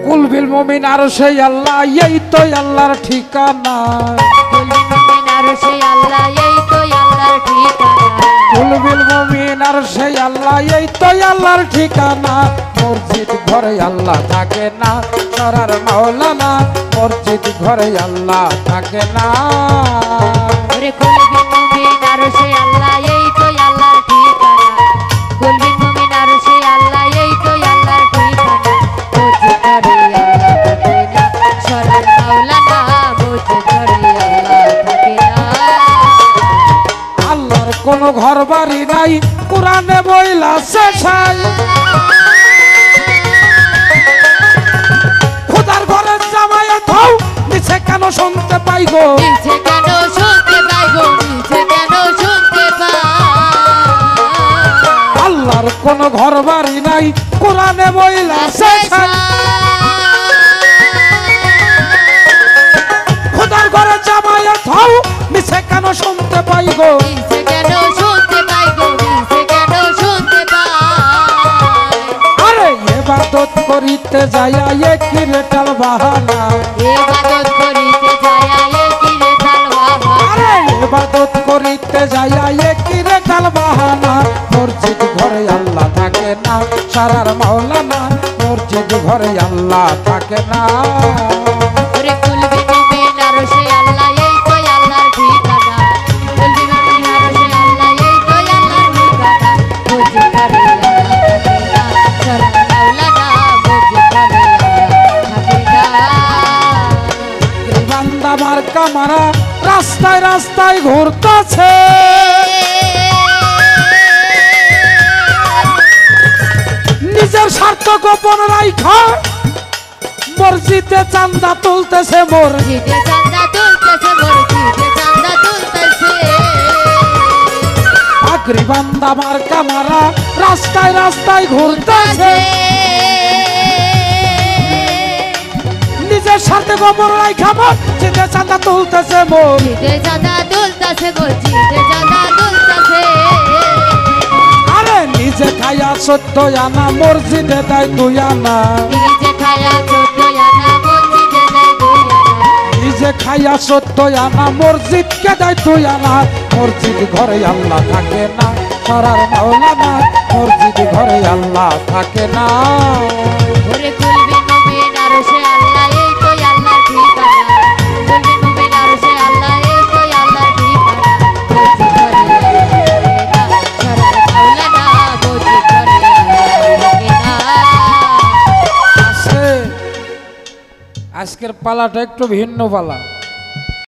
কুলবিল মুমিন আর সেই আল্লাহ এই তো আল্লাহর ঠিকানা কুলবিল মুমিন আর সেই আল্লাহ এই তো আল্লাহর ঠিকানা মসজিদ ঘরে আল্লাহ থাকে না সরার মাওলানা মসজিদ ঘরে আল্লাহ থাকে না কোনো ঘর বাড়ি নাই কোরআনে বইলা শেষাই খোদার ঘরের জামায়াত হও নিচে কেন শুনতে পাই গো আল্লাহর কোনো ঘর বাড়ি নাই কোরআনে বইলা শেষাই খোদার ঘরের জামায়াত হও নিচে কেন শুনতে পাই গো ইবাদত করিতে যায়া একই রেটাল বাহানা ইবাদত করিতে যায়া একই রেটাল বাহানা মসজিদ ঘরে আল্লাহ থাকে না সারার মাওলানা মসজিদ ঘরে আল্লাহ থাকে না মারা রাস্তায় রাস্তায় ঘুরতেছে নিজের স্বার্থ গোপন রাইখা মসজিদে চাঁদা তুলতেছে পাগড়ি বান্দা মার্কা মারা রাস্তায় রাস্তায় ঘুরতেছে নিজের সাথে গোবর রাইখা মসজিদে চাঁদা তুলতেছে আরে নিজে খায়া 14 আনা মসজিদে দেয় 2 আনা নিজে খায়া 14 আনা মসজিদকে দেয় 2 আনা মসজিদ ঘরে আল্লাহ থাকে না সরার মাওলানা মসজিদ ঘরে আল্লাহ থাকে না আজকের পালাটা একটু ভিন্ন পালা